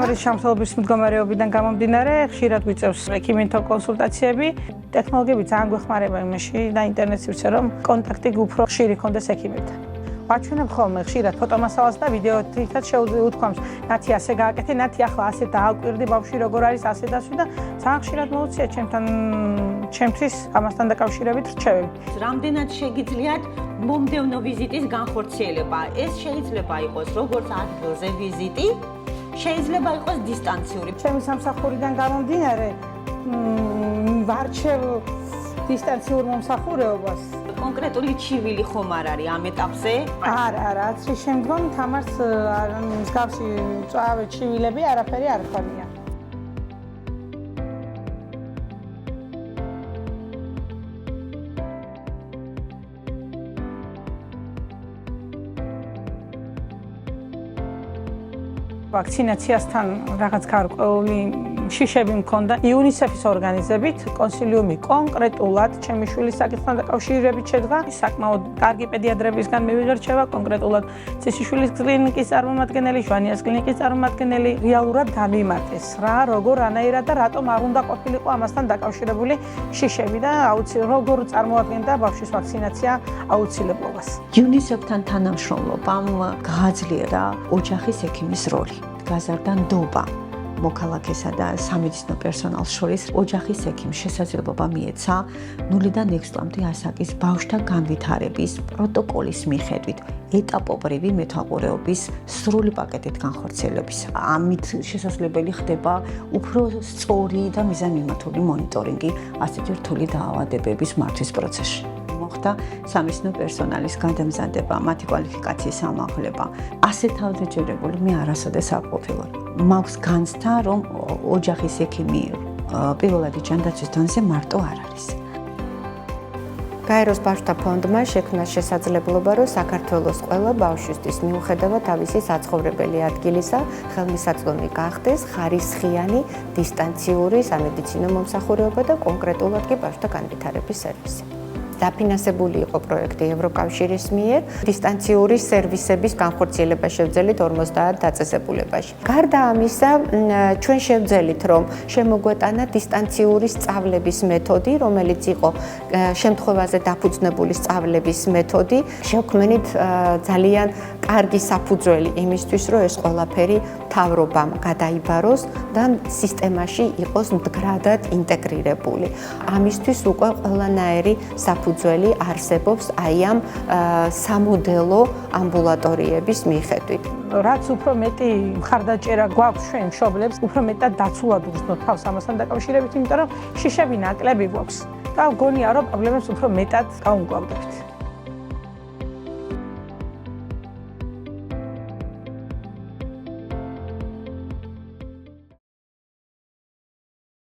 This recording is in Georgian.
ჭამარის შემცველობის მდგომარეობიდან გამომდინარე, ხშირად გვიწევს ექიმინთო კონსულტაციები. ტექნოლოგიები ძალიან გვეხმარება იმაში და ინტერნეტს ვიце რომ კონტაქტი უფრო ხშირი ქონდეს ექიმებთან. ვაჩვენებ ხოლმე ხშირად ფოტომასალას და ვიდეოთითაც შეუთქვამს, ნათი ასე გააკეთე, ნათი ახლა ასე დააკვირდი, ბავშვი როგორ არის, ასე დასვი და ძალიან ხშირად მოუწია ჩემთვის ამასთან დაკავშირებით რჩევები. რამდენად შეგიძლიათ მომდევნო ვიზიტის განხორციელება? ეს შეიძლება იყოს როგორც ადგილზე ვიზიტი, შეიძლება იყოს დისტანციური. ჩემი სამსახურიდან გამომდინარე, ვარჩევ დისტანციურ მომსახურეობას. კონკრეტული ჩივილი ხომ არ არის ამ ეტაპზე? არა, რაც შემდგომ თამარს მსგავსი მწვავე ჩივილები არაფერი არ ხონია. ვაქცინაციასთან რაღაც გარკვეული შიშები მქონდა. იუნისეფის ორგანიზებით კონსილიუმი კონკრეტულად ჩემი შვილის საკითხთან დაკავშირებით შედგა. საკმაოდ კარგი პედიატრებისგან მივიღერჩევა, კონკრეტულად ცისიშვილის კლინიკის წარმომადგენელი, ჟვანიას კლინიკის წარმომადგენელი რეალურად გამიმარტეს რა, როგორ, რანაირად და რატომ არ უნდა ყოფილიყო ამასთან დაკავშირებული შიშები და როგორ წარმოადგენდა ბავშვის ვაქცინაცია აუცილებლობას. იუნისეფთან თანამშრომლობამ გააძლიერა ოჯახის ექიმის როლი. გაზარდა ნდობა მოქალაქესა და სამედიცინო პერსონალს შორის ოჯახის ექიმს შესაძლებლობა მიეცა 0-დან 6 წლამდე ასაკის ბავშვთა განვითარების პროტოკოლის მიხედვით ეტაპობრივი მეთვალყურეობის სრული პაკეტით განხორციელების. ამით შესაძლებელი ხდება უფრო სწორი და მიზანმიმართული მონიტორინგი ასეთი რთული დაავადებების მართვის პროცესში. მოხდა სამედიცინო პერსონალის გადამზადება, მათი კვალიფიკაციის ამაღლება. ასე თავდაჯერებული მე არასოდეს არ ყოფილვარ. მაქვს განცდა, რომ ოჯახის ექიმი პირველადი ჯანდაცვის დონეზე მარტო არ არის. გაეროს ბავშვთა ფონდმა შექმნა შესაძლებლობა, რომ საქართველოს ყველა ბავშვისთვის მიუხედავად თავისი საცხოვრებელი ადგილისა, ხელმისაწვდომი გახდეს ხარისხიანი დისტანციური სამედიცინო მომსახურეობა და კონკრეტულად კი ბავშვთა განვითარების სერვისი. დაფინანსებული იყო პროექტი ევროკავშირის მიერ დისტანციური სერვისების განხორციელება შევძელით 50 დაწესებულებაში. გარდა ამისა, ჩვენ შევძელით, რომ შემოგვეტანა დისტანციური სწავლების მეთოდი, რომელიც იყო შემთხვევაზე დაფუძნებული სწავლების მეთოდი, შევქმნით ძალიან კარგი საფუძველი იმისთვის, რომ ეს ყველაფერი მთავრობამ გადაიბაროს და სისტემაში იყოს მდგრადად ინტეგრირებული. ამისთვის უკვე ყველანაირი საფუძველი არსებობს აი ამ სამოდელო ამბულატორიების მიხედვით. რაც უფრო მეტი მხარდაჭერა გვაქვს ჩვენ მშობლებს, უფრო მეტად დაცულად ვგრძნოთ თავს ამასთან დაკავშირებით, იმიტომ რომ შიშები ნაკლები გვაქვს და მგონია რომ პრობლემებს უფრო მეტად გავუმკლავდებთ.